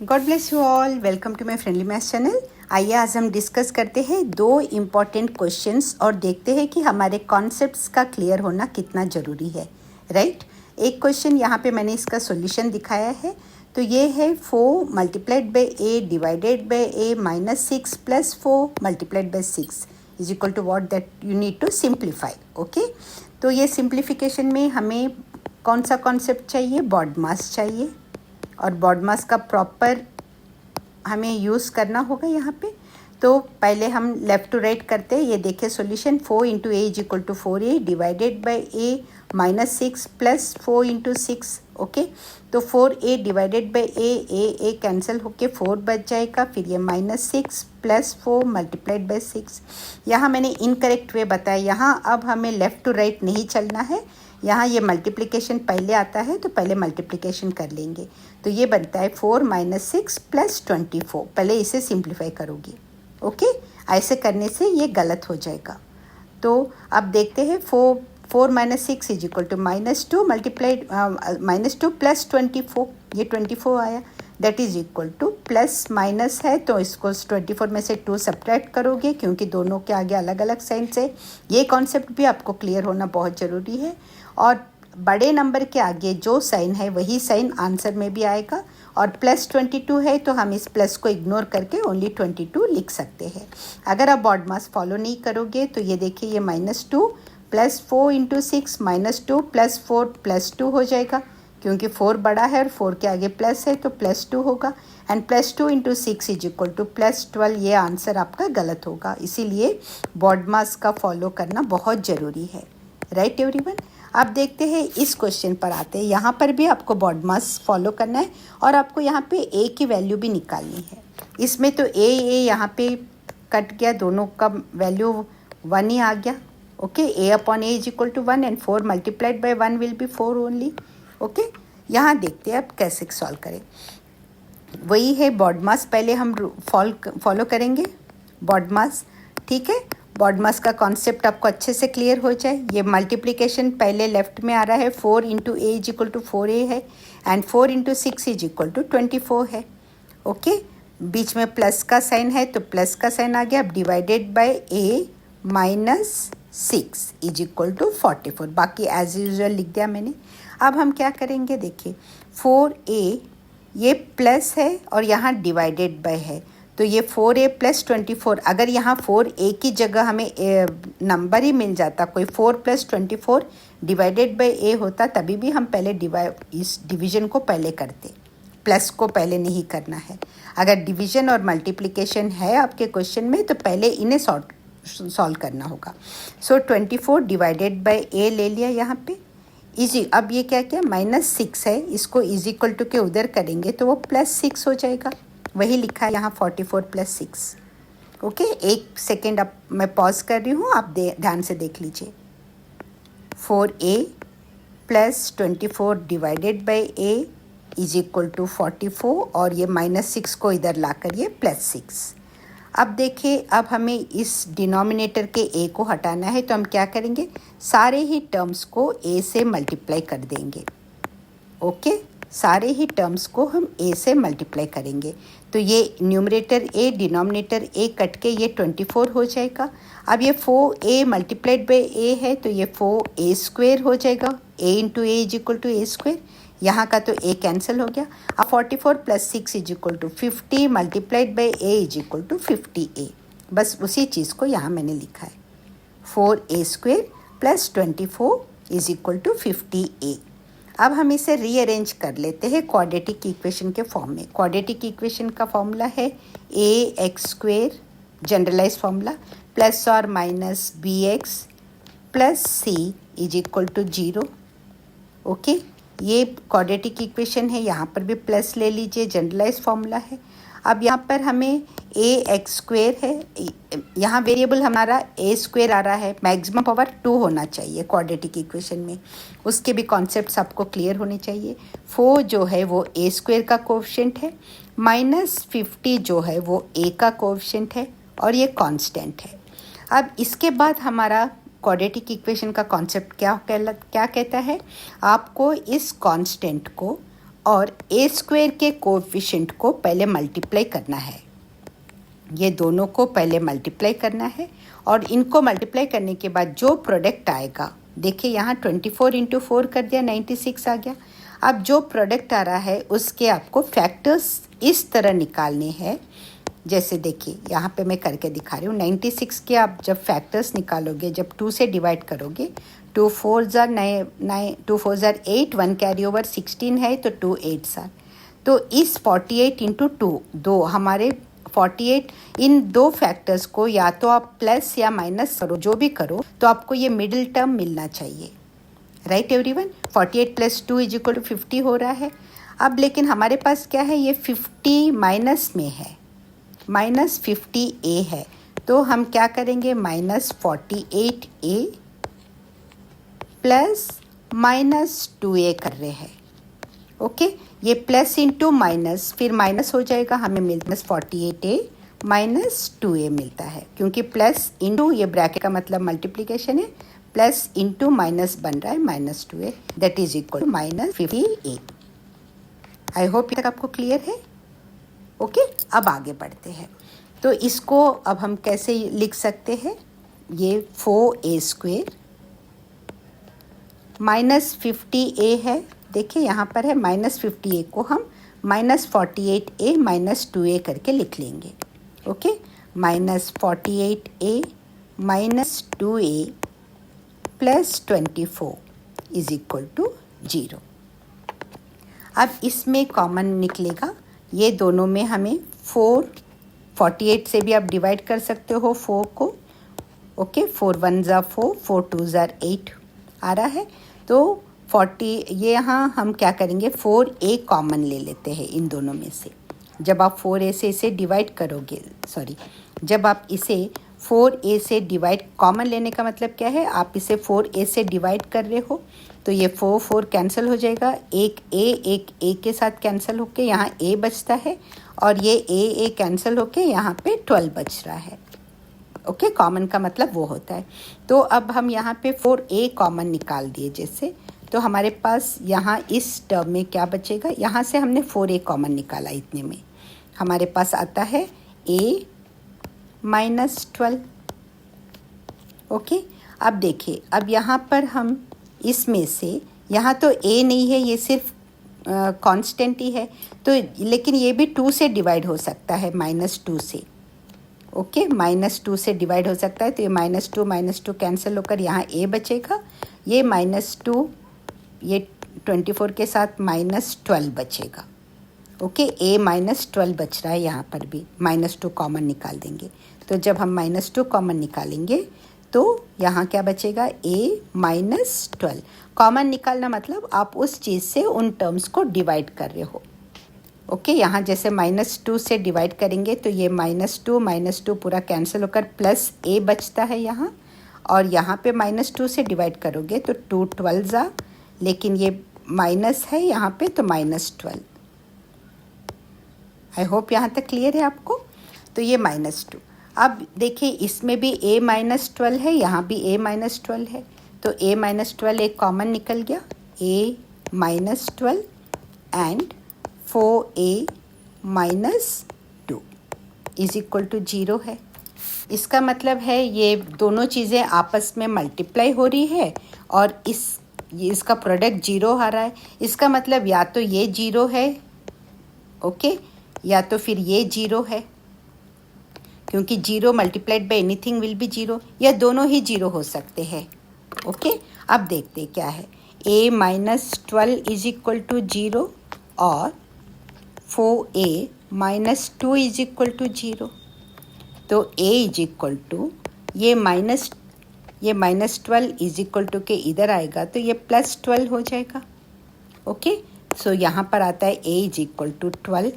God bless you all. Welcome to my friendly maths channel. आइए आज हम discuss करते हैं दो इम्पॉर्टेंट क्वेश्चंस और देखते हैं कि हमारे कॉन्सेप्ट्स का क्लियर होना कितना ज़रूरी है। राइट एक क्वेश्चन यहाँ पे मैंने इसका सॉल्यूशन दिखाया है। तो ये है 4 multiplied by A divided by A minus 6 plus 4 multiplied by 6 is equal to what that you need to simplify. Okay, तो ये सिंप्लीफिकेशन में हमें कौन सा कॉन्सेप्ट चाहिए? BODMAS चाहिए और BODMAS का प्रॉपर हमें यूज़ करना होगा यहाँ पे। तो पहले हम लेफ़्ट टू राइट करते हैं। ये देखिए solution 4 into A is equal to 4a divided by A minus 6 plus 4 into 6। Okay, तो 4a divided by A cancel होके 4 बच जाएगा। फिर ये माइनस 6 प्लस 4 मल्टीप्लाइड बाई 6। यहाँ मैंने इनकरेक्ट वे बताया। यहाँ अब हमें लेफ़्ट टू राइट नहीं चलना है। यहाँ ये मल्टीप्लिकेशन पहले आता है तो पहले मल्टीप्लिकेशन कर लेंगे। तो ये बनता है 4 माइनस 6 प्लस 24। पहले इसे सिंप्लीफाई करोगी। ओके, ऐसे करने से ये गलत हो जाएगा। तो अब देखते हैं 4 minus 6 is equal to -2 multiplied -2 plus 24। ये 24 आया, that is equal to plus minus है तो इसको 24 में से 2 सब्ट्रैक्ट करोगे क्योंकि दोनों के आगे अलग अलग साइन से। ये कॉन्सेप्ट भी आपको क्लियर होना बहुत ज़रूरी है। और बड़े नंबर के आगे जो साइन है वही साइन आंसर में भी आएगा। और प्लस 22 है तो हम इस प्लस को इग्नोर करके ओनली 22 लिख सकते हैं। अगर आप BODMAS फॉलो नहीं करोगे तो ये देखिए ये -2 प्लस 4 इंटू 6 -2 प्लस 4 प्लस 2 हो जाएगा क्योंकि 4 बड़ा है और 4 के आगे प्लस है तो प्लस 2 होगा। And plus 2 into 6 is equal to plus 12। ये आंसर आपका गलत होगा। इसीलिए BODMAS का फॉलो करना बहुत ज़रूरी है। राइट एवरीवन, अब देखते हैं इस क्वेश्चन पर आते हैं। यहाँ पर भी आपको BODMAS फॉलो करना है और आपको यहाँ पे a की वैल्यू भी निकालनी है। इसमें तो a यहाँ पे कट गया, दोनों का वैल्यू 1 ही आ गया। Okay, a upon a is equal to 1 and 4 multiplied by 1 will be 4 only. Okay, यहाँ देखते हैं अब कैसे सॉल्व करें। वही है BODMAS, पहले हम फॉलो करेंगे BODMAS। ठीक है, BODMAS का कॉन्सेप्ट आपको अच्छे से क्लियर हो जाए। ये मल्टीप्लिकेशन पहले लेफ्ट में आ रहा है, 4 into A is equal to 4a है and 4 into 6 is equal to 24 है। ओके, बीच में प्लस का साइन है तो प्लस का साइन आ गया। अब divided by a minus 6 is equal to 44। बाकी एज यूजुअल लिख दिया मैंने। अब हम क्या करेंगे, देखिए 4a ये प्लस है और यहाँ डिवाइडेड बाय है तो ये 4a प्लस 24। अगर यहाँ 4a की जगह हमें नंबर ही मिल जाता, कोई 4 प्लस 24 डिवाइडेड बाई a होता, तभी भी हम पहले इस डिवीज़न को पहले करते, प्लस को पहले नहीं करना है। अगर डिवीज़न और मल्टीप्लिकेशन है आपके क्वेश्चन में तो पहले इन्हें सॉल्व करना होगा। सो 24 डिवाइडेड बाई a ले लिया यहाँ पे इजी। अब ये क्या किया, -6 है, इसको इज इक्वल टू के उधर करेंगे तो वो +6 हो जाएगा। वही लिखा है यहाँ 44 प्लस 6। ओके, एक सेकेंड अब मैं पॉज कर रही हूँ, आप ध्यान से देख लीजिए। 4a plus 24 divided by a is equal to 44 और ये -6 को इधर लाकर ये +6। अब देखिए, अब हमें इस डिनोमिनेटर के a को हटाना है तो हम क्या करेंगे, सारे ही टर्म्स को a से मल्टीप्लाई कर देंगे। ओके, सारे ही टर्म्स को हम a से मल्टीप्लाई करेंगे तो ये numerator a denominator a cut के ये 24 हो जाएगा। अब ये 4a मल्टीप्लाइड बाई a है तो ये 4a स्क्वेयर हो जाएगा। a into a is equal to a square, यहाँ का तो a कैंसिल हो गया। अब 44 plus 6 is equal to 50 multiplied by a is equal to 50a। बस उसी चीज़ को यहाँ मैंने लिखा है, 4a square plus 24 is equal to 50a। अब हम इसे रीअरेंज कर लेते हैं क्वाड्रेटिक इक्वेशन के फॉर्म में। क्वाड्रेटिक इक्वेशन का फॉर्मूला है ax² जनरलाइज फॉर्मूला प्लस और minus bx plus c is equal to 0। Okay, ये क्वाड्रेटिक इक्वेशन है, यहाँ पर भी प्लस ले लीजिए, जनरलाइज फॉर्मूला है। अब यहाँ पर हमें ax² है, यहाँ वेरिएबल हमारा a² आ रहा है, मैक्सिमम पावर 2 होना चाहिए क्वाड्रेटिक इक्वेशन में, उसके भी कॉन्सेप्ट्स आपको क्लियर होने चाहिए। 4 जो है वो a² का कोएफिशिएंट है, -50 जो है वो a का कोएफिशिएंट है और ये कांस्टेंट है। अब इसके बाद हमारा क्वाड्रेटिक इक्वेशन का कॉन्सेप्ट क्या कहता है, आपको इस कांस्टेंट को और ए स्क्वायर के कोएफिशिएंट को पहले मल्टीप्लाई करना है। ये दोनों को पहले मल्टीप्लाई करना है और इनको मल्टीप्लाई करने के बाद जो प्रोडक्ट आएगा, देखिए यहाँ 24 इंटू 4 कर दिया, 96 आ गया। अब जो प्रोडक्ट आ रहा है उसके आपको फैक्टर्स इस तरह निकालने हैं, जैसे देखिए यहाँ पे मैं करके दिखा रही हूँ। 96 के आप जब फैक्टर्स निकालोगे, जब 2 से डिवाइड करोगे, 2 4 ज़ार 9, 2 4 ज़ार 8, 1 कैरी ओवर 16 है तो 2 8 ज़ार। तो इस 48 इंटू 2 हमारे 48, इन दो फैक्टर्स को या तो आप प्लस या माइनस करो, जो भी करो, तो आपको ये मिडिल टर्म मिलना चाहिए। Right everyone, 48 plus 2 is equal to 50 हो रहा है। अब लेकिन हमारे पास क्या है, ये 50 माइनस में है, माइनस 50a है, तो हम क्या करेंगे, minus 48a plus minus 2a कर रहे हैं। ओके, ये प्लस इंटू माइनस, फिर माइनस हो जाएगा, हमें माइनस 48a माइनस 2a मिलता है, क्योंकि प्लस इंटू, ये ब्रैकेट का मतलब मल्टीप्लिकेशन है, प्लस इंटू माइनस बन रहा है minus 2a, that is equal to minus 50a। I hope तक आपको क्लियर है। ओके, अब आगे बढ़ते हैं। तो इसको अब हम कैसे लिख सकते हैं, ये 4a स्क्वेयर माइनस 50a है, देखिए यहाँ पर है माइनस 50a को हम माइनस 48a माइनस 2a करके लिख लेंगे। Okay, minus 48a minus 2a plus 24 is equal to 0। अब इसमें कॉमन निकलेगा, ये दोनों में हमें 48 से भी आप डिवाइड कर सकते हो 4 को। ओके, 4 1 ज़ा 4, 4 2 ज़ा 8 आ रहा है, तो 40, ये यहाँ हम क्या करेंगे, 4a कॉमन ले लेते हैं इन दोनों में से। जब आप 4a से इसे डिवाइड करोगे, जब आप इसे 4a से डिवाइड, कॉमन लेने का मतलब क्या है, आप इसे 4a से डिवाइड कर रहे हो, तो ये 4 कैंसिल हो जाएगा, एक a के साथ कैंसिल होके यहाँ a बचता है, और ये a कैंसिल होके यहाँ पे 12 बच रहा है। ओके, कॉमन का मतलब वो होता है। तो अब हम यहाँ पे 4a कॉमन निकाल दिए जैसे, तो हमारे पास यहाँ इस टर्म में क्या बचेगा, यहाँ से हमने 4a कॉमन निकाला, इतने में हमारे पास आता है a माइनस 12। ओके, अब देखिए, अब यहाँ पर हम इसमें से, यहाँ तो a नहीं है, ये सिर्फ कांस्टेंट ही है, तो लेकिन ये भी 2 से डिवाइड हो सकता है, माइनस 2 से। ओके, माइनस 2 से डिवाइड हो सकता है, तो ये माइनस 2 कैंसिल होकर यहाँ a बचेगा, ये माइनस 2, ये 24 के साथ माइनस 12 बचेगा। ओके, a माइनस 12 बच रहा है, यहाँ पर भी माइनस 2 कॉमन निकाल देंगे, तो जब हम माइनस 2 कॉमन निकालेंगे तो यहाँ क्या बचेगा, a माइनस 12। कॉमन निकालना मतलब आप उस चीज़ से उन टर्म्स को डिवाइड कर रहे हो। ओके, यहाँ जैसे माइनस 2 से डिवाइड करेंगे तो ये माइनस 2 पूरा कैंसिल होकर प्लस a बचता है यहाँ, और यहाँ पे माइनस 2 से डिवाइड करोगे तो 2 12 ज़ा, लेकिन ये माइनस है यहाँ पे, तो माइनस 12। आई होप यहाँ तक क्लियर है आपको। तो ये माइनस 2, अब देखिए इसमें भी a माइनस 12 है, यहाँ भी a माइनस 12 है, तो a माइनस 12 एक कॉमन निकल गया, a minus 12 and 4a minus 2 is equal to 0 है। इसका मतलब है ये दोनों चीज़ें आपस में मल्टीप्लाई हो रही है और इसका प्रोडक्ट 0 आ रहा है। इसका मतलब या तो ये 0 है, ओके, या तो फिर ये 0 है, क्योंकि 0 multiplied by anything will be 0, या दोनों ही 0 हो सकते हैं। ओके, अब देखते क्या है, a minus 12 is equal to 0 और 4a minus 2 is equal to 0। तो a इज इक्वल टू, ये माइनस 12 इज इक्वल टू के इधर आएगा तो ये प्लस 12 हो जाएगा। ओके, सो यहाँ पर आता है a इज इक्वल टू 12,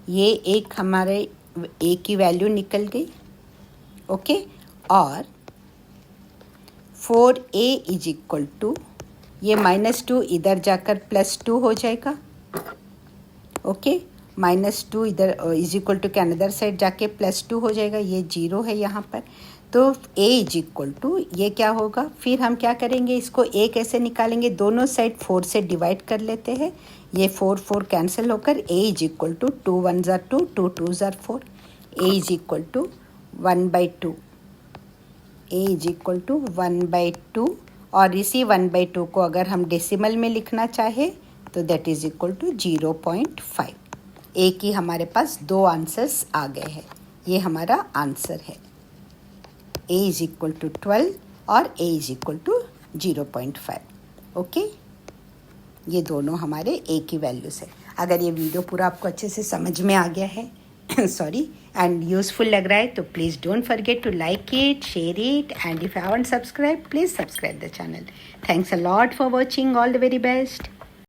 ये एक हमारे a की वैल्यू निकल गई। ओके, और 4a इज इक्वल टू, ये माइनस 2 इधर जाकर प्लस 2 हो जाएगा। ओके, माइनस 2 इधर इज इक्वल टू के अनदर साइड जाके प्लस 2 हो जाएगा, ये 0 है यहाँ पर। तो a इज इक्वल टू ये क्या होगा, फिर हम क्या करेंगे, इसको a कैसे निकालेंगे, दोनों साइड 4 से डिवाइड कर लेते हैं, ये 4 4 कैंसिल होकर a इज इक्वल टू 2 1 ज़ार 2 2 2 ज़ार 4, a is equal to 1/2, a is equal to 1/2, और इसी 1/2 को अगर हम डेसिमल में लिखना चाहे तो दैट इज इक्वल टू 0.5। एक ही हमारे पास दो आंसर्स आ गए हैं, ये हमारा आंसर है, a इज इक्वल टू 12 और a is equal to 0.5। Okay, ये दोनों हमारे एक ही वैल्यूज़ है। अगर ये वीडियो पूरा आपको अच्छे से समझ में आ गया है सॉरी एंड यूज़फुल लग रहा है तो please don't forget to like it, share it, and if you haven't subscribe please subscribe the channel. Thanks a lot for watching, all the very best.